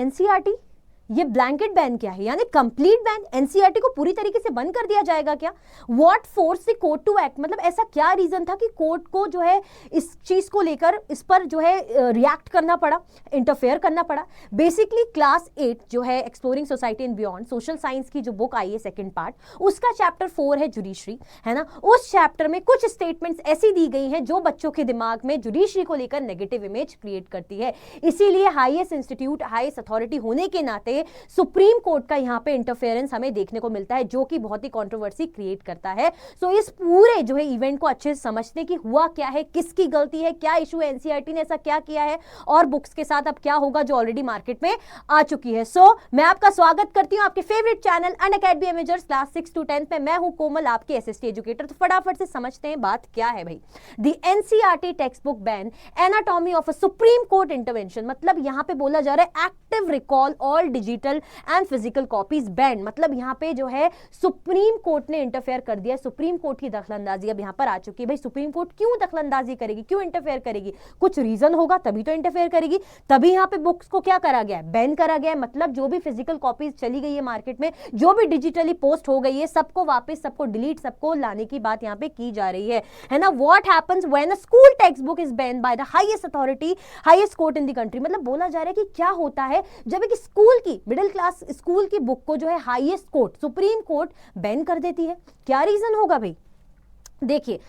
NCERT, ये blanket ban क्या है, यानी कंप्लीट बैन, एनसीईआरटी को पूरी तरीके से बंद कर दिया जाएगा क्या? What force the court to act, मतलब ऐसा क्या रीजन था कि कोर्ट को जो है इस चीज को लेकर इस पर जो है रिएक्ट करना पड़ा, इंटरफेयर करना पड़ा? बेसिकली क्लास 8 जो है exploring society and beyond social science की जो बुक आई है सेकंड पार्ट, उसका चैप्टर 4 है जुडिशरी, है ना। उस चैप्टर में कुछ स्टेटमेंट्स ऐसी दी गई हैं जो बच्चों के दिमाग में जुडिशरी को लेकर नेगेटिव इमेज क्रिएट करती है। इसीलिए हाईएस्ट इंस्टीट्यूट, हाईएस्ट अथॉरिटी होने के नाते सुप्रीम कोर्ट का यहां पे इंटरफेरेंस हमें देखने को मिलता है, जो कि बहुत ही कंट्रोवर्सी क्रिएट करता है। सो इस पूरे जो है इवेंट को अच्छे से समझने की हुआ क्या है, किसकी गलती है, क्या इशू है, एनसीईआरटी ने ऐसा क्या किया है, और बुक्स के साथ अब क्या होगा जो ऑलरेडी मार्केट में आ चुकी है। सो मैं आपका स्वागत करती हूं आपके favourite channel Unacademy Amazers class 6 to 10 में। मैं हूं कोमल, आपके एसएसटी एजुकेटर। तो फटाफट से समझते हैं बात क्या है भाई। The NCERT text book ban, anatomy of a supreme court intervention, मतलब यहां पे बोला जा रहा है active recall all digital and physical copies band, मतलब यहां पे जो है सुप्रीम कोर्ट ने इंटरफेयर कर दिया। सुप्रीम कोर्ट की दखलंदाजी अब यहां पर आ चुकी है। भाई सुप्रीम कोर्ट क्यों दखलंदाजी करेगी, क्यों इंटरफेयर करेगी? कुछ रीजन होगा तभी तो इंटरफेयर करेगी। तभी यहां पे बुक्स को क्या करा गया है, बैन करा गया है। मतलब जो भी फिजिकल कॉपीज चली गई है मार्केट में, जो भी डिजिटली पोस्ट हो गई है, सबको वापस, सबको डिलीट, सबको लाने की बात यहां पे की जा रही है ना। What happens when a school textbook is banned by the highest authority, highest court in the country, मतलब बोला जा रहा है कि क्या होता है जब एक स्कूल की, मिडिल क्लास स्कूल की बुक को जो है highest court, supreme court ban कर देती है। क्या रीजन होगा भाई? देखिए,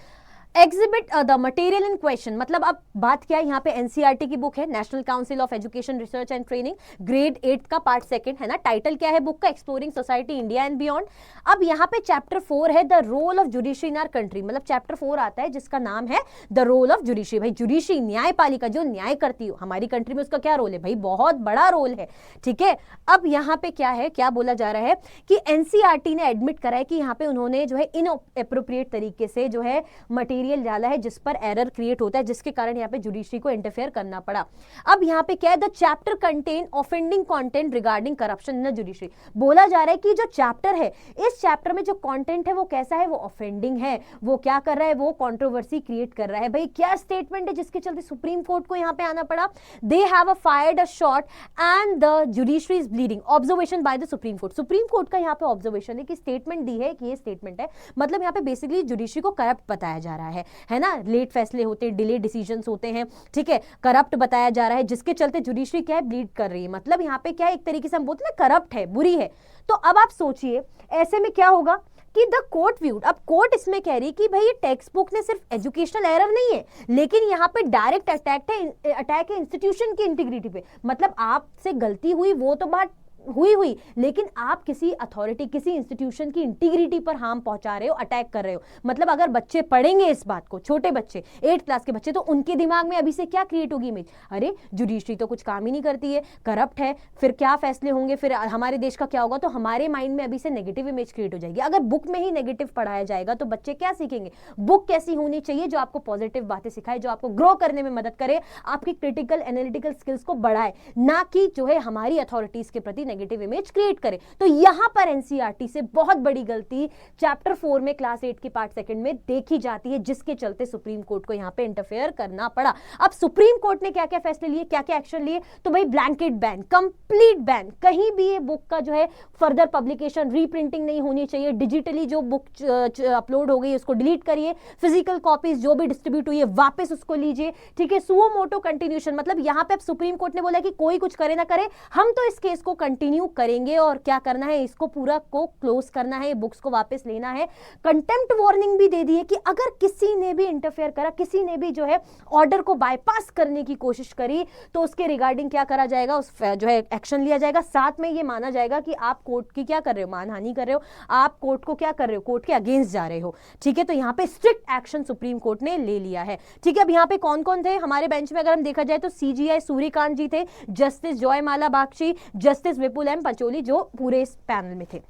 exhibit the material in question, मतलब अब बात क्या है, यहाँ पे एनसीईआरटी की बुक है, national council of education research and training, grade 8 का पार्ट 2 है ना। टाइटल क्या है बुक का? Exploring society India and beyond. अब यहाँ पे चैप्टर 4 है the role of judiciary in our country, मतलब चैप्टर 4 आता है जिसका नाम है द रोल ऑफ जुडिशरी। भाई जुडिशरी, न्यायपालिका जो न्याय करती हो हमारी कंट्री में, उसका क्या रोल है भाई? बहुत बड़ा रोल है, ठीक है। अब यहाँ पे क्या है, क्या बोला जा रहा है कि एनसीईआरटी ने एडमिट करा है कि यहाँ पे उन्होंने जो है इनएप्रोप्रिएट तरीके से जो है मटेरियल डाला है, जिस पर एरर क्रिएट होता है, जिसके कारण यहाँ पे जुडिशरी को इंटरफेयर करना पड़ा। अब यहाँ पे क्या है, the chapter contain offending content regarding corruption in the judiciary. बोला जा रहा है कि जो चैप्टर है, इस चैप्टर में जो कंटेंट है वो कैसा है, वो ऑफेंडिंग है, वो क्या कर रहा है, वो कंट्रोवर्सी क्रिएट कर रहा है। भाई क्या स्टेटमेंट है जिसके चलते सुप्रीम कोर्ट को यहाँ पे आना पड़ा? They have fired a shot and the judiciary is bleeding, observation by the supreme court. Supreme court का यहाँ पे ऑब्जर्वेशन है कि स्टेटमेंट दी है कि ये स्टेटमेंट है, मतलब यहाँ पे बेसिकली जुडिशरी को करप्ट बताया जा रहा है ना। लेट फैसले होते हैं, डिले डिसीजंस होते हैं, ठीक है, करप्ट बताया जा रहा है, जिसके चलते जुडिशरी क्या है, ब्लीड कर रही है। मतलब यहाँ पे क्या है, एक तरीके से हम बोलते हैं ना, करप्ट है, बुरी है। तो अब आप सोचिए ऐसे में क्या होगा कि द कोर्ट व्यूड, अब कोर्ट इसमें कह रही कि भाई ये टेक्स्ट बुक ने सिर्फ एजुकेशनल एरर नहीं है, लेकिन यहाँ पे डायरेक्ट अटैक है इंस्टीट्यूशन की इंटीग्रिटी पे। मतलब आपसे गलती हुई वो तो बात हुई, लेकिन आप किसी अथॉरिटी, किसी इंस्टीट्यूशन की इंटीग्रिटी पर हार्म पहुंचा रहे हो, अटैक कर रहे हो। मतलब अगर बच्चे पढ़ेंगे इस बात को, छोटे बच्चे, 8th क्लास के बच्चे, तो उनके दिमाग में अभी से क्या क्रिएट होगी इमेज? अरे जुडिशरी तो कुछ काम ही नहीं करती है, करप्ट है, फिर क्या फैसले होंगे, फिर हमारे देश का क्या होगा? तो हमारे माइंड में अभी से नेगेटिव इमेज क्रिएट हो जाएगी। अगर बुक में ही नेगेटिव पढ़ाया जाएगा तो बच्चे क्या सीखेंगे? बुक कैसी होनी चाहिए जो आपको पॉजिटिव बातें सिखाए, जो आपको ग्रो करने में मदद करे, आपकी क्रिटिकल एनालिटिकल स्किल्स को बढ़ाए, ना कि जो है हमारी अथॉरिटीज के प्रति नेगेटिव इमेज क्रिएट करे। तो यहां पर एनसीईआरटी से बहुत बड़ी गलती चैप्टर 4 में क्लास 8 की पार्ट 2 में देखी जाती है, जिसके चलते सुप्रीम कोर्ट को यहां पे इंटरफेयर करना पड़ा। अब सुप्रीम कोर्ट ने क्या क्या फैसले लिए, क्या क्या एक्शन लिए? तो भाई ब्लैंकेट बैन, कंप्लीट बैन, कहीं भी ये बुक का जो है फर्दर पब्लिकेशन, रीप्रिंटिंग नहीं होनी चाहिए। डिजिटली जो बुक अपलोड हो गई उसको डिलीट करिए, फिजिकल कॉपीज जो भी डिस्ट्रीब्यूट हुई है वापस उसको लीजिए, ठीक है। सुओ मोटो कंटिन्यूशन, मतलब यहां पे सुप्रीम कोर्ट ने बोला कि कोई कुछ करे ना करे, हम तो इस केस को कंटिन्यू करेंगे और क्या करना है, इसको पूरा को क्लोज करना है, बुक्स को वापस लेना है। कंटेम्प्ट वार्निंग भी दे दी है कि अगर किसी ने भी इंटरफेयर करा, किसी ने भी जो है ऑर्डर को बाईपास करने की कोशिश करी, तो उसके रिगार्डिंग क्या करा जाएगा, उस जो है एक्शन लिया जाएगा। साथ में ये माना जाएगा कि आप कोर्ट की क्या कर रहे हो, मानहानि कर रहे हो, आप कोर्ट को क्या कर रहे हो, कोर्ट के अगेंस्ट जा रहे हो, ठीक है। तो यहाँ पे स्ट्रिक्ट एक्शन सुप्रीम कोर्ट ने ले लिया है, ठीक है। अब यहाँ पे कौन कौन थे हमारे बेंच में, अगर हम देखा जाए तो सीजीआई सूर्यकांत जी थे, जस्टिस जॉयमाला बागची, जस्टिस विपुल एम पंचोली, जो पूरे इस पैनल में थे।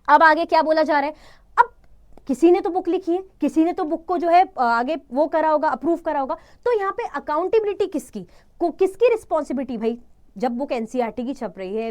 अब आगे क्या बोला जा रहा है? अब किसी ने तो बुक लिखी है, किसी ने तो बुक को जो है आगे वो करा होगा, अप्रूव करा होगा, तो यहाँ पे अकाउंटेबिलिटी किसकी, किसकी रिस्पॉन्सिबिलिटी? भाई जब बुक एनसीईआरटी की छप रही है,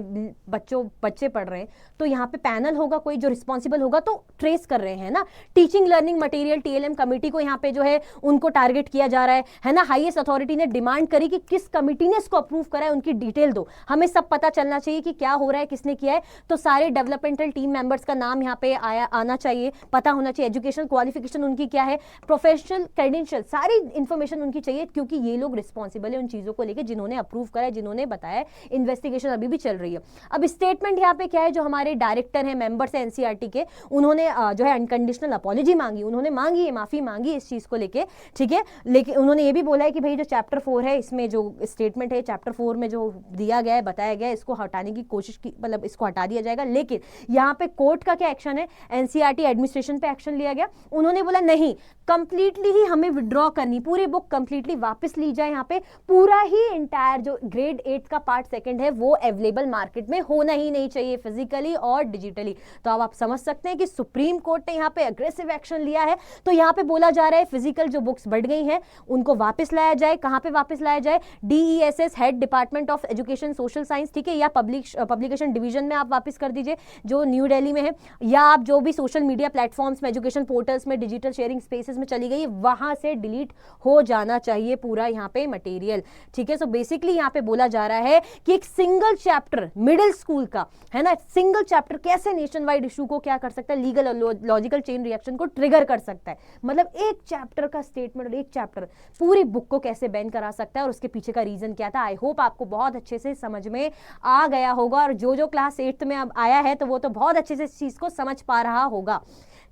बच्चे पढ़ रहे हैं, तो यहाँ पे पैनल होगा कोई जो रिस्पॉन्सिबल होगा, तो ट्रेस कर रहे हैं ना। Teaching learning material TLM committee को यहाँ पे जो है उनको टारगेट किया जा रहा है ना। हाईएस्ट अथॉरिटी ने डिमांड करी कि किस कमेटी ने इसको अप्रूव करा है, उनकी डिटेल दो, हमें सब पता चलना चाहिए कि क्या हो रहा है, किसने किया है। तो सारे डेवलपमेंटल टीम मेंबर्स का नाम यहाँ पे आना चाहिए, पता होना चाहिए, एजुकेशनल क्वालिफिकेशन उनकी क्या है, प्रोफेशनल क्रेडेंशियल, सारी इंफॉर्मेशन उनकी चाहिए, क्योंकि ये लोग रिस्पॉन्सिबल है उन चीजों को लेकर जिन्होंने अप्रूव करा है, जिन्होंने बताया। इन्वेस्टिगेशन अभी भी चल रही है। अब स्टेटमेंट यहाँ पे क्या है, जो हमारे डायरेक्टर हैं, मेंबर्स हैं एनसीईआरटी के, उन्होंने जो है अनकंडीशनल अपॉलॉजी मांगी, उन्होंने मांगी है, माफी मांगी इस चीज को लेके, ठीक है। लेकिन उन्होंने ये भी बोला है कि भाई जो चैप्टर 4 है, इसमें जो स्टेटमेंट है चैप्टर 4 में जो दिया गया है, बताया गया है, इसको हटाने की कोशिश की, मतलब इसको हटा दिया जाएगा। लेकिन यहाँ पे कोर्ट का क्या एक्शन है, एनसीईआरटी एडमिनिस्ट्रेशन पे एक्शन लिया गया। उन्होंने बोला नहीं, कंप्लीटली ही हमें विड्रॉ करनी, पूरी बुक कंप्लीटली वापस ली जाए। यहाँ पे पूरा ही इंटायर जो ग्रेड 8 का पार्ट सेकंड है वो अवेलेबल मार्केट में होना ही नहीं चाहिए, फिजिकली और डिजिटली। तो अब आप समझ सकते हैं कि सुप्रीम कोर्ट ने यहाँ पे अग्रेसिव एक्शन लिया है। तो यहाँ पे बोला जा रहा है फिजिकल जो बुक्स बढ़ गई हैं उनको वापस लाया जाए। कहां पे वापस लाया जाए, DESS head department of education social science, ठीक है, या पब्लिकेशन डिवीजन में आप वापस कर दीजिए जो न्यू दिल्ली में है, या आप जो भी सोशल मीडिया प्लेटफॉर्म्स में, एजुकेशन पोर्टल्स में, डिजिटल शेयरिंग स्पेसेस में चली गई, वहां से डिलीट हो जाना चाहिए पूरा यहाँ पे मटेरियल, ठीक है। सो बेसिकली यहाँ पे बोला जा रहा है कि एक सिंगल चैप्टर मिडिल स्कूल का है ना, सिंगल चैप्टर कैसे नेशन वाइड इशू को क्या कर सकता है, लीगल और लॉजिकल चेन रिएक्शन को ट्रिगर कर सकता है। मतलब एक चैप्टर का स्टेटमेंट और एक चैप्टर पूरी बुक को कैसे बैन करा सकता है और उसके पीछे का रीजन क्या था। आई होप आपको बहुत अच्छे से समझ में आ गया होगा, और जो क्लास 8th में अब आया है तो वो तो बहुत अच्छे से इस चीज को समझ पा रहा होगा,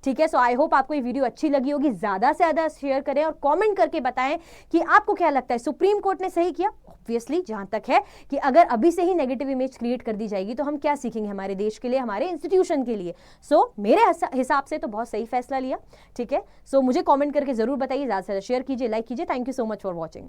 ठीक है। सो आई होप आपको ये वीडियो अच्छी लगी होगी। ज्यादा से ज्यादा शेयर करें और कमेंट करके बताएं कि आपको क्या लगता है, सुप्रीम कोर्ट ने सही किया। ऑब्वियसली जहां तक है कि अगर अभी से ही नेगेटिव इमेज क्रिएट कर दी जाएगी तो हम क्या सीखेंगे हमारे देश के लिए, हमारे इंस्टीट्यूशन के लिए। सो मेरे हिसाब से तो बहुत सही फैसला लिया, ठीक है। सो मुझे कमेंट करके जरूर बताइए, ज्यादा से ज्यादा शेयर कीजिए, लाइक कीजिए। Thank you so much for watching.